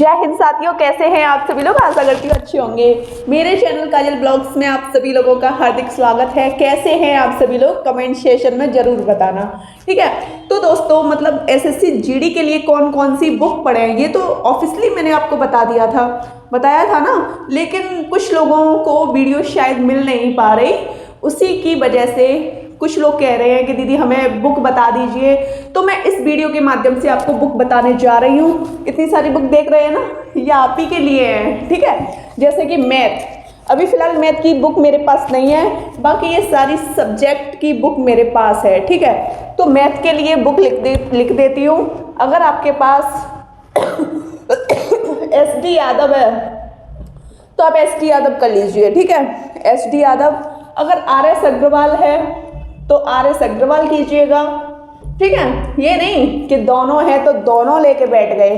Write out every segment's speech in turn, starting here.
जय हिंद साथियों, कैसे हैं आप सभी लोग। आशा करती हूँ अच्छे होंगे। मेरे चैनल काजल ब्लॉग्स में आप सभी लोगों का हार्दिक स्वागत है। कैसे हैं आप सभी लोग, कमेंट सेशन में जरूर बताना, ठीक है। तो दोस्तों, मतलब एसएससी जीडी के लिए कौन कौन सी बुक पढ़े हैं ये तो ऑब्वियसली मैंने आपको बताया था ना, लेकिन कुछ लोगों को वीडियो शायद मिल नहीं पा रही। उसी की वजह से कुछ लोग कह रहे हैं कि दीदी हमें बुक बता दीजिए, तो मैं इस वीडियो के माध्यम से आपको बुक बताने जा रही हूँ। इतनी सारी बुक देख रहे हैं ना, ये आप ही के लिए है, ठीक है। जैसे कि मैथ, अभी फिलहाल मैथ की बुक मेरे पास नहीं है, बाकी ये सारी सब्जेक्ट की बुक मेरे पास है, ठीक है। तो मैथ के लिए बुक लिख देती हूँ। अगर आपके पास एसडी यादव है तो आप एसडी यादव कर लीजिए, ठीक है। एसडी यादव। अगर आरएस अग्रवाल है तो आरएस अग्रवाल कीजिएगा, ठीक है। ये नहीं कि दोनों है तो दोनों लेके बैठ गए।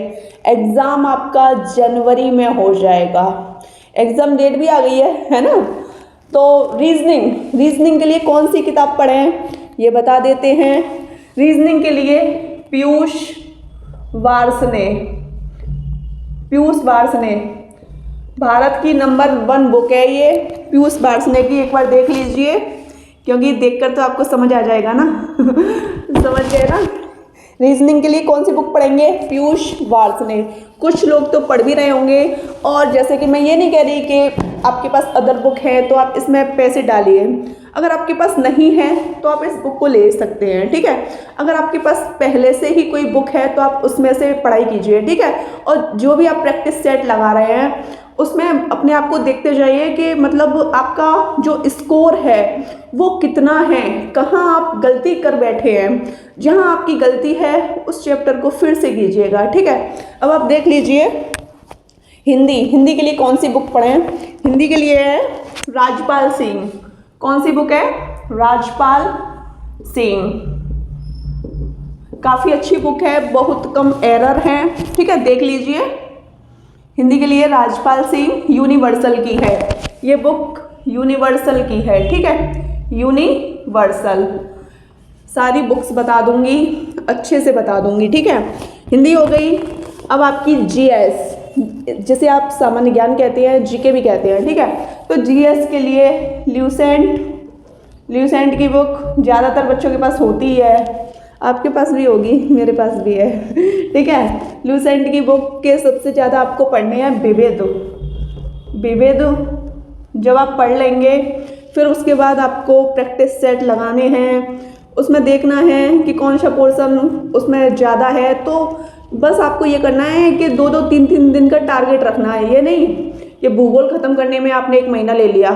एग्जाम आपका जनवरी में हो जाएगा, एग्जाम डेट भी आ गई है ना। तो रीजनिंग के लिए कौन सी किताब पढ़ें ये बता देते हैं। रीजनिंग के लिए पीयूष वार्ष्णेय भारत की नंबर 1 बुक है ये, पीयूष वार्ष्णेय की। एक बार देख लीजिए, क्योंकि देखकर तो आपको समझ आ जाएगा ना समझ गए ना। रीजनिंग के लिए कौन सी बुक पढ़ेंगे, पीयूष वार्ष्णेय। कुछ लोग तो पढ़ भी रहे होंगे, और जैसे कि मैं ये नहीं कह रही कि आपके पास अदर बुक है तो आप इसमें पैसे डालिए। अगर आपके पास नहीं है तो आप इस बुक को ले सकते हैं, ठीक है। अगर आपके पास पहले से ही कोई बुक है तो आप उसमें से पढ़ाई कीजिए, ठीक है। और जो भी आप प्रैक्टिस सेट लगा रहे हैं उसमें अपने आप को देखते जाइए कि मतलब आपका जो स्कोर है वो कितना है, कहाँ आप गलती कर बैठे हैं। जहाँ आपकी गलती है उस चैप्टर को फिर से कीजिएगा, ठीक है। अब आप देख लीजिए हिंदी के लिए कौन सी बुक पढ़ें। हिंदी के लिए है राजपाल सिंह। कौन सी बुक है, राजपाल सिंह। काफ़ी अच्छी बुक है, बहुत कम एरर हैं, ठीक है। देख लीजिए, हिंदी के लिए राजपाल सिंह यूनिवर्सल की है ये बुक, यूनिवर्सल की है, ठीक है। यूनिवर्सल सारी बुक्स बता दूंगी, अच्छे से बता दूंगी, ठीक है। हिंदी हो गई। अब आपकी जीएस, जिसे आप सामान्य ज्ञान कहते हैं, जीके भी कहते हैं, ठीक है। तो जीएस के लिए ल्यूसेंट की बुक ज़्यादातर बच्चों के पास होती है, आपके पास भी होगी, मेरे पास भी है, ठीक है। ल्यूसेंट की बुक के सबसे ज़्यादा आपको पढ़ने हैं विवेदु। जब आप पढ़ लेंगे फिर उसके बाद आपको प्रैक्टिस सेट लगाने हैं, उसमें देखना है कि कौन सा पोर्शन उसमें ज़्यादा है। तो बस आपको ये करना है कि 2-2, 3-3 दिन का टारगेट रखना है। ये नहीं कि भूगोल ख़त्म करने में आपने 1 महीना ले लिया,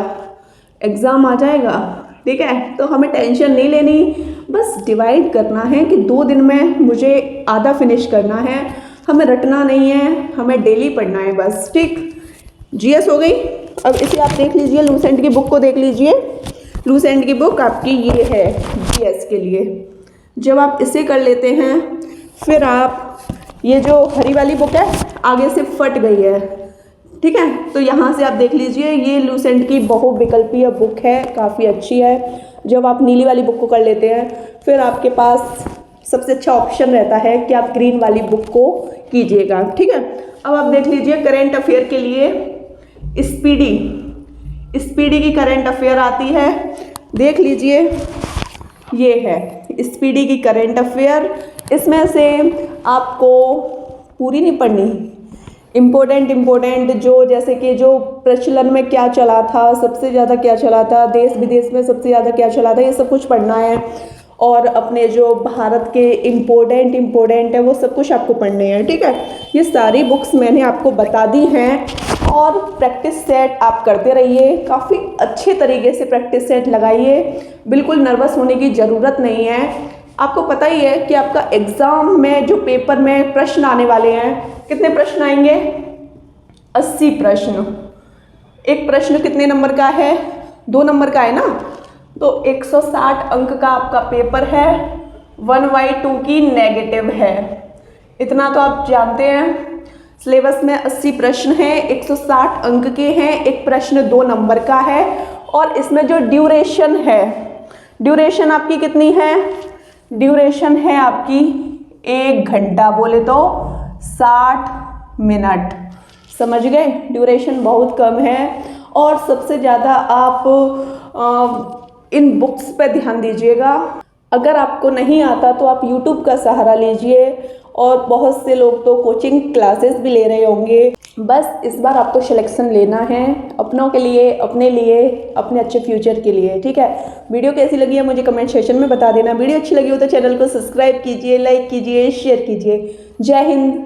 एग्ज़ाम आ जाएगा, ठीक है। तो हमें टेंशन नहीं लेनी, बस डिवाइड करना है कि 2 दिन में मुझे आधा फिनिश करना है। हमें रटना नहीं है, हमें डेली पढ़ना है बस, ठीक। जीएस हो गई। अब इसे आप देख लीजिए, लूसेंट की बुक को देख लीजिए। लूसेंट की बुक आपकी ये है जीएस के लिए। जब आप इसे कर लेते हैं फिर आप ये जो हरी वाली बुक है आगे से फट गई है, ठीक है। तो यहाँ से आप देख लीजिए, ये लूसेंट की बहुविकल्पीय बुक है, काफ़ी अच्छी है। जब आप नीली वाली बुक को कर लेते हैं फिर आपके पास सबसे अच्छा ऑप्शन रहता है कि आप ग्रीन वाली बुक को कीजिएगा, ठीक है। अब आप देख लीजिए करेंट अफेयर के लिए स्पीडी की करेंट अफेयर आती है, देख लीजिए। ये है स्पीडी की करेंट अफेयर। इसमें से आपको पूरी नहीं पढ़नी, इम्पोर्टेंट जो, जैसे कि जो प्रचलन में क्या चला था, सबसे ज़्यादा क्या चला था, देश विदेश में सबसे ज़्यादा क्या चला था, ये सब कुछ पढ़ना है। और अपने जो भारत के इम्पोर्टेंट है वो सब कुछ आपको पढ़ने हैं, ठीक है। ये सारी बुक्स मैंने आपको बता दी हैं, और प्रैक्टिस सेट आप करते रहिए। काफ़ी अच्छे तरीके से प्रैक्टिस सेट लगाइए, बिल्कुल नर्वस होने की ज़रूरत नहीं है। आपको पता ही है कि आपका एग्ज़ाम में जो पेपर में प्रश्न आने वाले हैं, कितने प्रश्न आएंगे, 80 प्रश्न। एक प्रश्न कितने नंबर का है, 2 नंबर का है ना। तो 160 अंक का आपका पेपर है, 1/2 की नेगेटिव है। इतना तो आप जानते हैं। सिलेबस में 80 प्रश्न हैं, 160 अंक के हैं, एक प्रश्न 2 नंबर का है। और इसमें जो ड्यूरेशन है, ड्यूरेशन आपकी कितनी है, ड्यूरेशन है आपकी 1 घंटा, बोले तो 60 मिनट। समझ गए, ड्यूरेशन बहुत कम है। और सबसे ज़्यादा आप इन बुक्स पे ध्यान दीजिएगा। अगर आपको नहीं आता तो आप यूट्यूब का सहारा लीजिए, और बहुत से लोग तो कोचिंग क्लासेस भी ले रहे होंगे। बस इस बार आपको सिलेक्शन लेना है अपनों के लिए, अपने लिए, अपने अच्छे फ्यूचर के लिए। ठीक है, वीडियो कैसी लगी है मुझे कमेंट सेक्शन में बता देना। वीडियो अच्छी लगी हो तो चैनल को सब्सक्राइब कीजिए, लाइक कीजिए, शेयर कीजिए। जय हिंद।